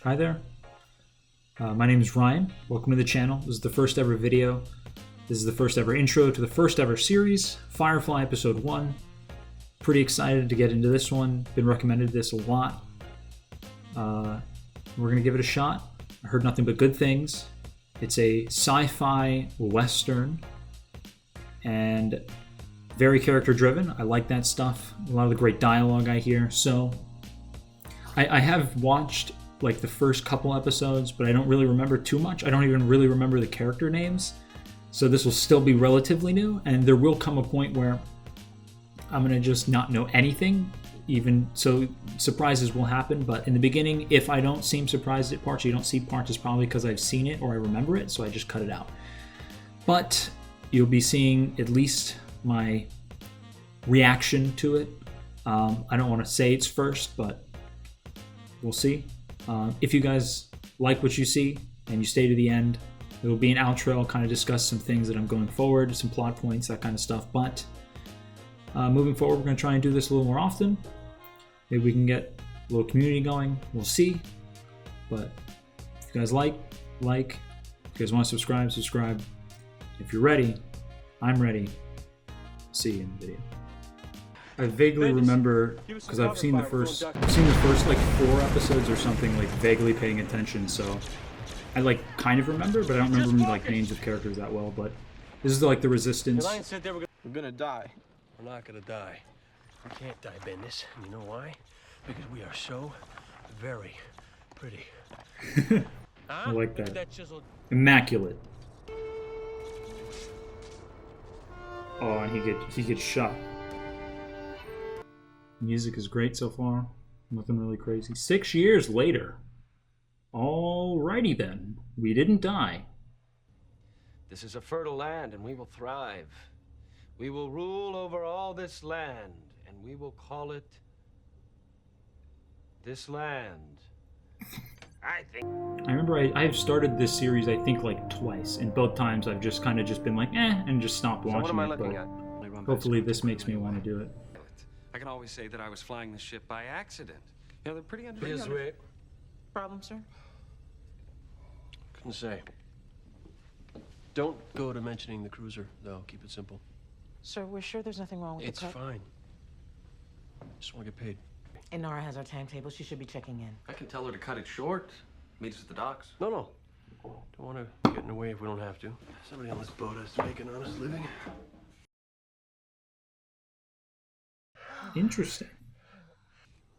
Hi there. My name is Ryan. Welcome to the channel. This is the first ever video. This is the first ever intro to the first ever series, FireFly Episode 1. Pretty excited to get into this one. Been recommended this a lot. We're going to give it a shot. I heard nothing but good things. It's a sci-fi western and very character driven. I like that stuff. A lot of the great dialogue I hear. So I have watched like the first couple episodes, but I don't really remember too much. I don't even really remember the character names. So this will still be relatively new, and there will come a point where I'm gonna just not know anything. Even so, surprises will happen, but in the beginning, if I don't seem surprised at parts, you don't see parts, it's probably because I've seen it or I remember it, so I just cut it out. But you'll be seeing at least my reaction to it. I don't want to say it's first, but we'll see. If you guys like what you see and you stay to the end, there will be an outro. I'll kind of discuss some things that I'm going forward, some plot points, that kind of stuff. But moving forward, we're going to try and do this a little more often. Maybe we can get a little community going. We'll see. But if you guys like. If you guys want to subscribe. If you're ready, I'm ready. See you in the video. I vaguely remember, because I've seen the first like 4 episodes or something, like vaguely paying attention, so I like kind of remember, but I don't remember like names of characters that well. But this is like the Resistance. We're gonna die. We're not gonna die. We can't die, Bendis. And you know why? Because we are so very pretty. I like that. Immaculate. Oh, and he gets shot. Music is great so far. Nothing really crazy. 6 years later. Alrighty then. We didn't die. This is a fertile land, and we will thrive. We will rule over all this land, and we will call it this land. I remember I've started this series I think like twice, and both times I've just kind of been like and just stopped watching so what am I it. looking But at? hopefully this makes me want to do it. I can always say that I was flying the ship by accident. You know, they're pretty Here's Rick. Problem, sir? Couldn't say. Don't go to mentioning the cruiser, though. Keep it simple. Sir, we're sure there's nothing wrong with It's the cut? fine. Just want to get paid. Inara has our timetable. She should be checking in. I can tell her to cut it short. Meet us at the docks. No. Don't want to get in the way if we don't have to. Somebody on this boat has to make an honest living. Interesting.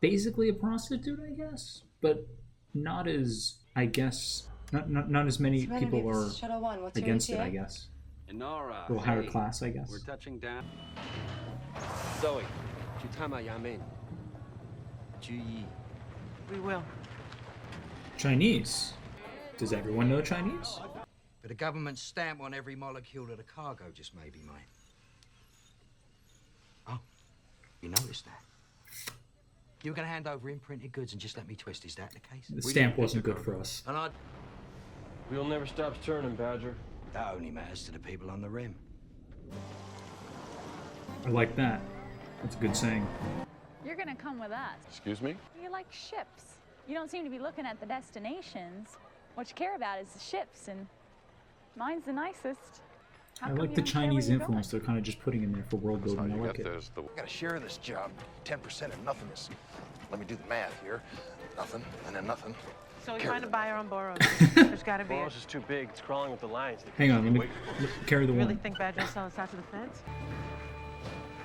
Basically a prostitute, I guess, but not as, I guess, not as many Serenity, people are Shuttle 1. What's against it, your I ETA? guess. Inara, A little higher hey, class, I guess. we're touching down. Zoe, Chutama Yamin. Gee. We will. Chinese. Does everyone know Chinese? But a government stamp on every molecule of the cargo, just maybe, mate. Oh, you noticed that? You were going to hand over imprinted goods and just let me twist. Is that the case? The stamp wasn't good for us. And Wheel never stops turning, Badger. that only matters to the people on the rim. I like that. That's a good saying. You're gonna come with us. Excuse me? You like ships. You don't seem to be looking at the destinations. What you care about is the ships, and mine's the nicest. How I come like you the don't care where Chinese you're influence they're kind of just putting in there for world building. I like it. I got a share of this job. 10% of nothing is. Let me do the math here. Nothing, and then nothing. So we Carry find a the- buyer on Boros. There's got to be. Boros is too big. It's crawling with the lions. Hang on, let me carry the You really one. think Badger will sell us out to the feds?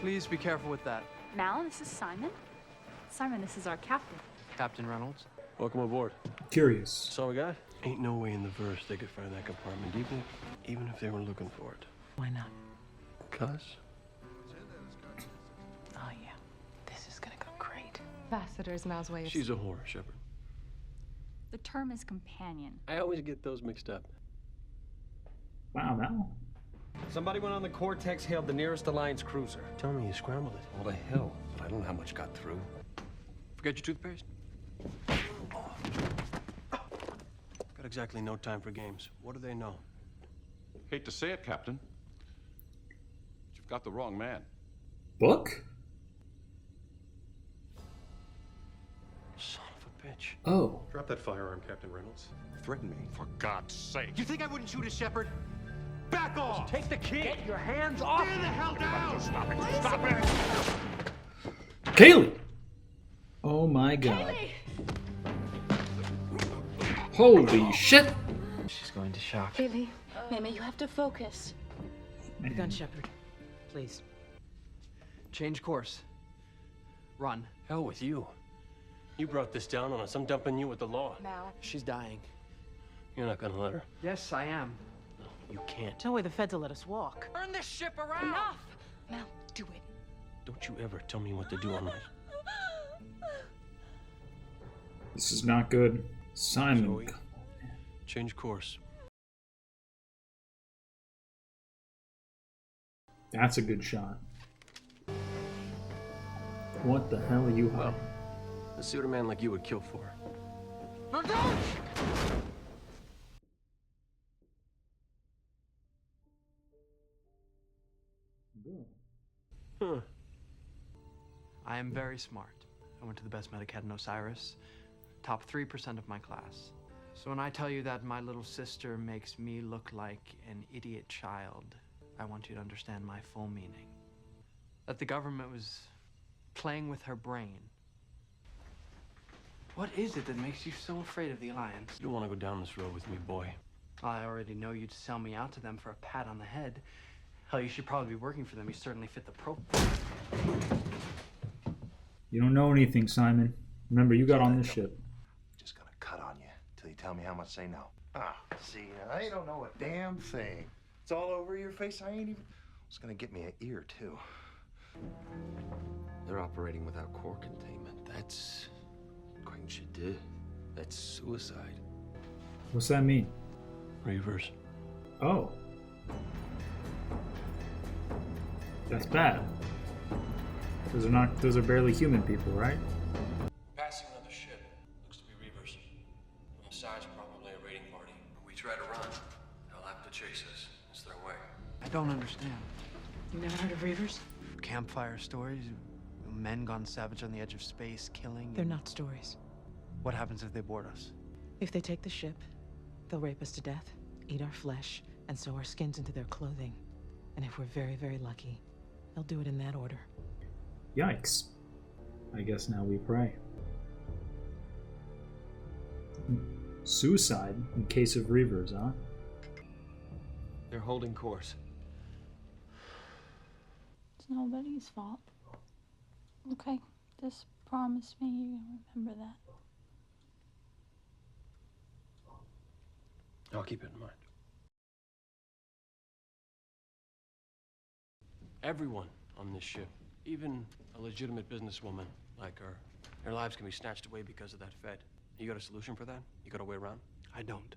Please be careful with that. Mal, this is Simon. Simon, this is our captain. Captain Reynolds. Welcome aboard. Curious. That's all we got? Ain't no way in the verse they could find that compartment, even if they were looking for it. Why not? 'Cause? Oh, yeah. This is going to go great. Ambassador's Mal's way of... She's a whore, Shepard. The term is companion. I always get those mixed up. Wow, Mal. Somebody went on the Cortex, hailed the nearest Alliance cruiser. Tell me you scrambled it. Well, the hell, but I don't know how much got through. Forget your toothpaste? Got exactly no time for games. What do they know? Hate to say it, Captain. But you've got the wrong man. Book? Son of a bitch. match. Oh. Drop that firearm, Captain Reynolds. Threaten me. For God's sake. You think I wouldn't shoot a shepherd? Back off! Take the kid! Get your hands off! Stand the hell down! Stop it! Stop it! Kaylee! Oh my god. Holy shit! She's going to shock. Kaylee, Mama, you have to focus. The gun, Shepard. Please. Change course. Run. Hell with you. You brought this down on us. I'm dumping you with the law. Mal. She's dying. You're not gonna let her. Yes, I am. No, you can't. No way the feds will let us walk. Turn this ship around! Enough! Mal, do it. Don't you ever tell me what to do on this. This is not good. Simon. Zoe, change course. That's a good shot. What the hell are you hiding? Let's see what a man like you would kill for. Huh. I am very smart. I went to the best medic in Osiris. Top 3% of my class. So when I tell you that my little sister makes me look like an idiot child, I want you to understand my full meaning. That the government was playing with her brain. What is it that makes you so afraid of the Alliance? You don't want to go down this road with me, boy. I already know you'd sell me out to them for a pat on the head. Hell, you should probably be working for them. You certainly fit the profile. You don't know anything, Simon. Remember, you got on this ship. Just gonna cut on you till you tell me how much they know. Ah, see, I don't know a damn thing. It's all over your face. I ain't even. It's gonna get me an ear too. They're operating without core containment. That's going to do. That's suicide. What's that mean? Reavers. Oh. That's bad. Those are barely human people, right? Passing another ship. Looks to be Reavers. On the side's probably a raiding party. We try to run. They'll have to chase us. It's their way. I don't understand. You never heard of Reavers? Campfire stories? Men gone savage on the edge of space, killing? They're not stories. What happens if they board us? If they take the ship, they'll rape us to death, eat our flesh, and sew our skins into their clothing. And if we're very, very lucky, they'll do it in that order. Yikes. I guess now we pray. Suicide in case of Reavers, huh? They're holding course. It's nobody's fault. Okay, just promise me you're gonna remember that. I'll keep it in mind. Everyone on this ship, even a legitimate businesswoman like her, their lives can be snatched away because of that Fed. You got a solution for that? You got a way around? I don't.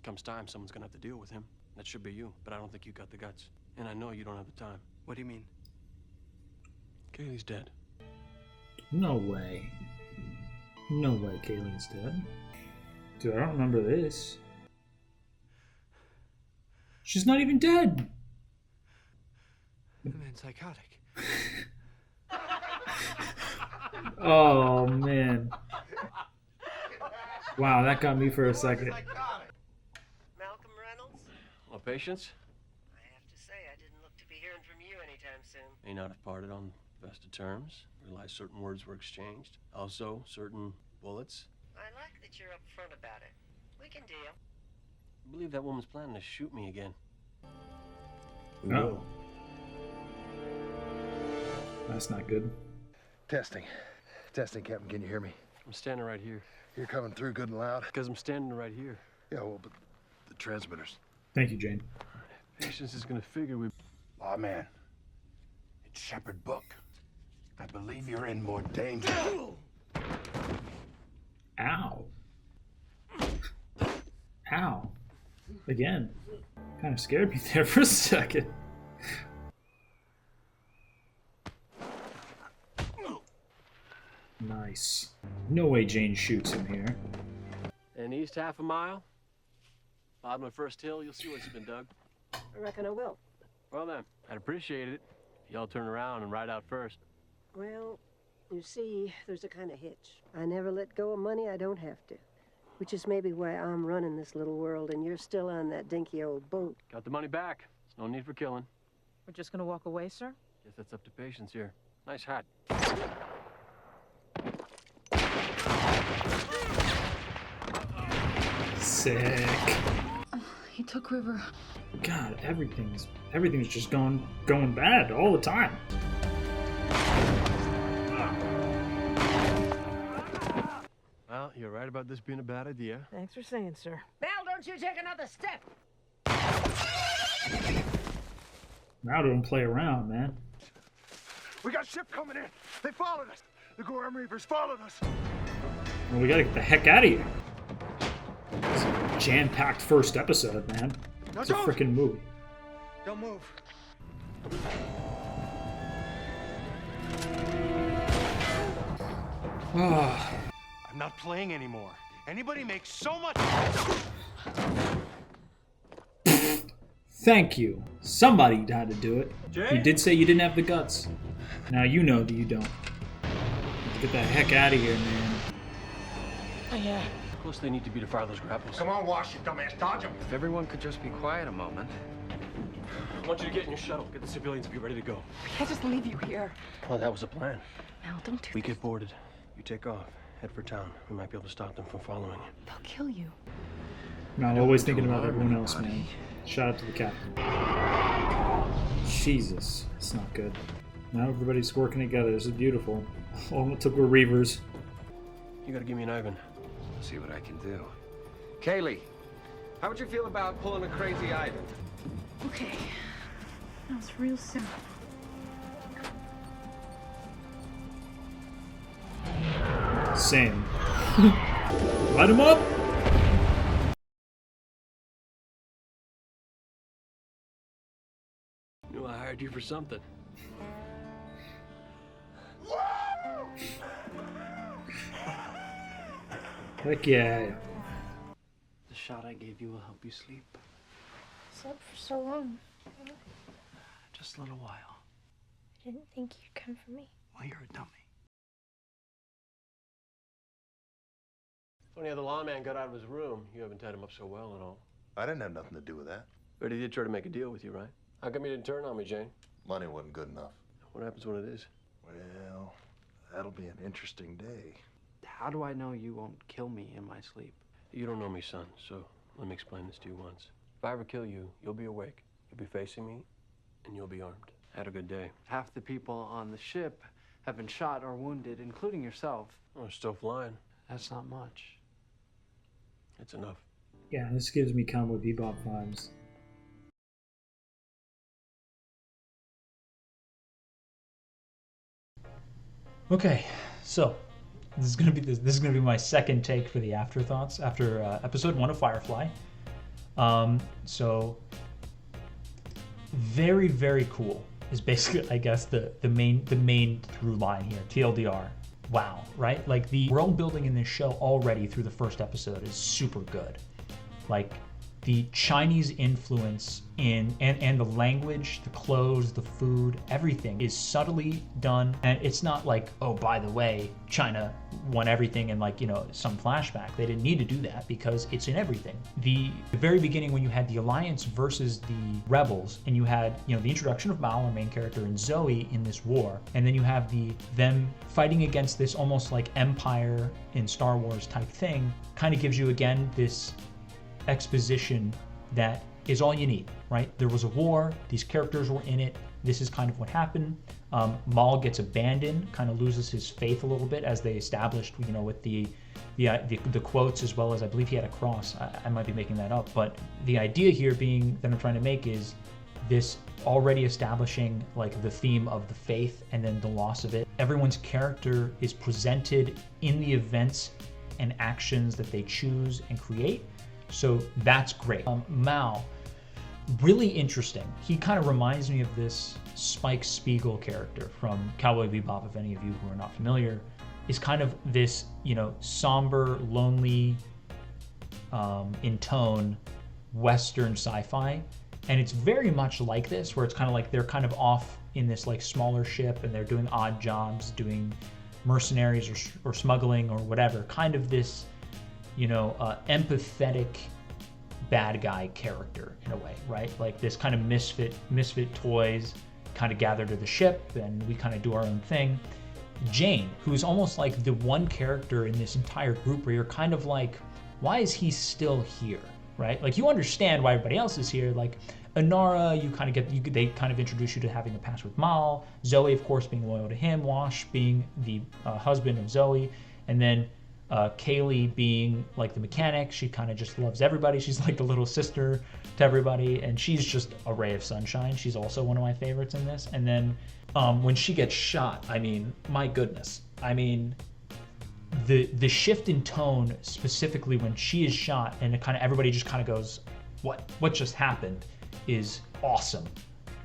Comes time, someone's gonna have to deal with him. That should be you, but I don't think you got the guts. And I know you don't have the time. What do you mean? Kaylee's dead. No way. No way Kaylee's dead. Dude, I don't remember this. She's not even dead! The man's psychotic. Oh, man. Wow, that got me for a second. Malcolm Reynolds? Well, patience? I have to say, I didn't look to be hearing from you anytime soon. May not have parted on best of terms. Realize certain words were exchanged. Also, certain bullets. I like that you're upfront about it. We can deal. I believe that woman's planning to shoot me again. We will. That's not good. Testing. Testing, Captain. Can you hear me? I'm standing right here. You're coming through good and loud? Because I'm standing right here. Yeah, well, but the transmitters. Thank you, Jane. Patience is gonna figure we... Aw, man. It's Shepard Book. I believe you're in more danger. Ow. Ow. Again. Kind of scared me there for a second. Nice. No way Jane shoots him here. And east half a mile, bottom of first hill, you'll see what's been dug. I reckon I will. Well then, I'd appreciate it if y'all turn around and ride out first. Well, You see, there's a kind of hitch. I never let go of money I don't have to. Which is maybe why I'm running this little world and you're still on that dinky old boat. Got the money back. There's no need for killing. We're just gonna walk away, sir? Guess that's up to patience here. Nice hat. Sick. He took River. God, everything's just going bad all the time. Well, you're right about this being a bad idea. Thanks for saying, sir. Belle, don't you take another step! Now don't play around, man. We got ship coming in. They followed us. The Gorham Reapers followed us. Well, we gotta get the heck out of here. It's a jam-packed first episode, man. It's a freaking movie. Don't move. I'm not playing anymore. Anybody makes so much. Thank you. Somebody had to do it. Jay? You did say you didn't have the guts. Now you know that you don't. Let's get the heck out of here, man. Oh, yeah. How close they need to be to fire those grapples? Come on, Wash, you dumbass. Dodge them. If everyone could just be quiet a moment. I want you to get in your shuttle. Get the civilians to be ready to go. I can't just leave you here. Well, that was the plan. Mal, don't do We this. get boarded. You take off. Head for town. We might be able to stop them from following you. They'll kill you. Not always thinking about everyone else, man. Shout out to the captain. Jesus, it's not good. Now everybody's working together. This is beautiful. All it took were Reavers. You gotta give me an Ivan. I'll see what I can do. Kaylee, how would you feel about pulling a crazy Ivan? Okay. That was real simple. Same. Light him up! Knew I hired you for something. Heck yeah. The shot I gave you will help you sleep. Slept for so long. Just a little while. I didn't think you'd come for me. Well, you're a dummy. Funny how the lawman got out of his room. You haven't tied him up so well at all. I didn't have nothing to do with that. But he did try to make a deal with you, right? How come you didn't turn on me, Jane? Money wasn't good enough. What happens when it is? Well, that'll be an interesting day. How do I know you won't kill me in my sleep? You don't know me, son, so let me explain this to you once. If I ever kill you, you'll be awake, you'll be facing me, and you'll be armed. Had a good day. Half the people on the ship have been shot or wounded, including yourself. Oh, we're still flying. That's not much. It's enough. Yeah, this gives me Cowboy Bebop vibes. Okay, so this is gonna be my second take for the afterthoughts after episode 1 of Firefly. So very, very cool is basically, I guess, the main through line here. TLDR. Wow, right? Like the world building in this show already through the first episode is super good. Like the Chinese influence in and the language, the clothes, the food, everything is subtly done, and it's not like, oh, by the way, China won everything and, like, you know, some flashback. They didn't need to do that because it's in everything. The very beginning, when you had the Alliance versus the Rebels, and you had, you know, the introduction of Mal, our main character, and Zoe in this war, and then you have them fighting against this almost like Empire in Star Wars type thing, kind of gives you again this exposition that is all you need, right? There was a war, these characters were in it, this is kind of what happened. Maul gets abandoned, kind of loses his faith a little bit, as they established, you know, with the quotes, as well as I believe he had a cross. I might be making that up, but the idea here being that I'm trying to make is this already establishing like the theme of the faith and then the loss of it. Everyone's character is presented in the events and actions that they choose and create. So that's great. Mao, really interesting. He kind of reminds me of this Spike Spiegel character from Cowboy Bebop, if any of you who are not familiar, is kind of this, you know, somber, lonely, in tone, Western sci-fi. And it's very much like this, where it's kind of like they're kind of off in this like smaller ship and they're doing odd jobs, doing mercenaries or smuggling or whatever, kind of this, empathetic bad guy character in a way, right? Like this kind of misfit toys kind of gather to the ship and we kind of do our own thing. Jane, who's almost like the one character in this entire group where you're kind of like, why is he still here, right? Like you understand why everybody else is here. Like Inara, they kind of introduce you to having a past with Mal. Zoe, of course, being loyal to him. Wash being the husband of Zoe, and then Kaylee being like the mechanic. She kind of just loves everybody. She's like the little sister to everybody, and she's just a ray of sunshine. She's also one of my favorites in this. And then when she gets shot, I mean, my goodness. I mean, the shift in tone, specifically when she is shot, and it kind of everybody just kind of goes, what just happened, is awesome.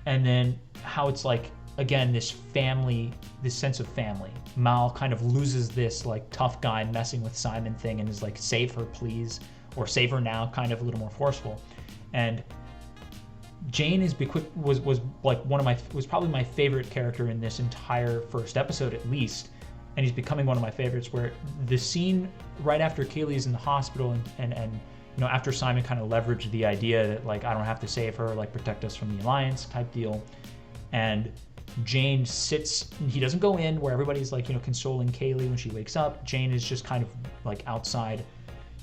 And then how it's like, again, this sense of family. Mal kind of loses this like tough guy messing with Simon thing and is like, save her please, or save her now, kind of a little more forceful. And Jane was probably my favorite character in this entire first episode at least, and he's becoming one of my favorites, where the scene right after Kaylee's in the hospital and after Simon kind of leveraged the idea that like, I don't have to save her, like protect us from the Alliance type deal, and Jane sits, he doesn't go in where everybody's like, consoling Kaylee when she wakes up. Jane is just kind of like outside,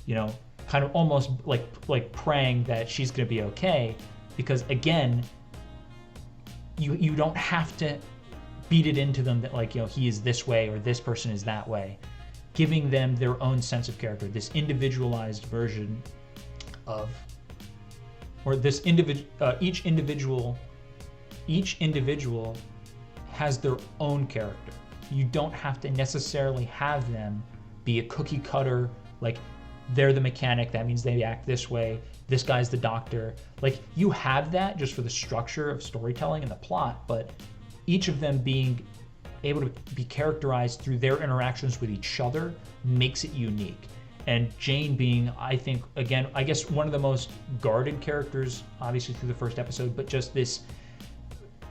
kind of almost like praying that she's going to be okay, because again, you don't have to beat it into them that like, he is this way or this person is that way. Giving them their own sense of character, this individualized version of, or this each individual has their own character. You don't have to necessarily have them be a cookie cutter, like they're the mechanic, that means they act this way, this guy's the doctor. Like you have that just for the structure of storytelling and the plot, but each of them being able to be characterized through their interactions with each other makes it unique. And Jane being, I think, again, I guess one of the most guarded characters, obviously through the first episode, but just this,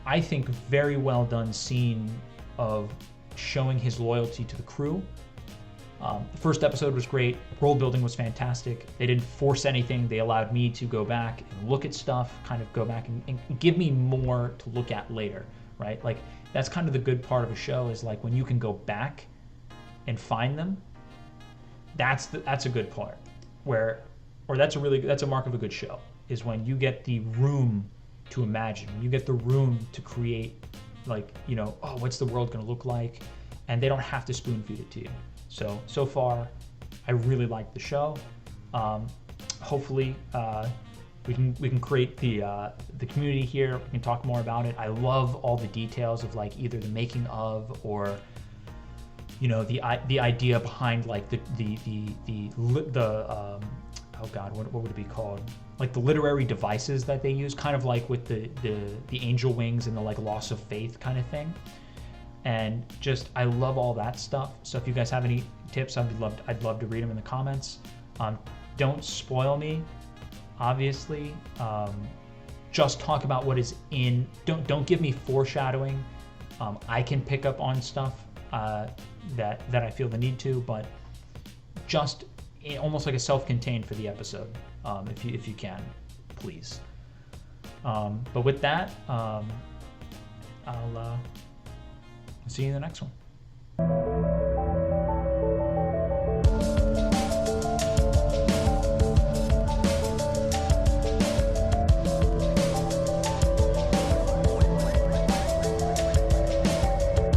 I think, very well done scene of showing his loyalty to the crew. The first episode was great. World building was fantastic. They didn't force anything. They allowed me to go back and look at stuff, kind of go back and give me more to look at later, right? Like that's kind of the good part of a show, is like when you can go back and find them. That's a good part. That's a mark of a good show, is when you get the room to imagine, you get the room to create, like, what's the world going to look like, and they don't have to spoon feed it to you. So far, I really like the show. Hopefully, we can create the community here. We can talk more about it. I love all the details of like either the making of, or the idea behind like oh god, what would it be called? Like the literary devices that they use, kind of like with the angel wings and the like loss of faith kind of thing. And just, I love all that stuff. So if you guys have any tips, I'd love to read them in the comments. Don't spoil me, obviously. Just talk about what is in. Don't give me foreshadowing. I can pick up on stuff that I feel the need to, but just almost like a self-contained for the episode, if you can, please. But with that, I'll see you in the next one.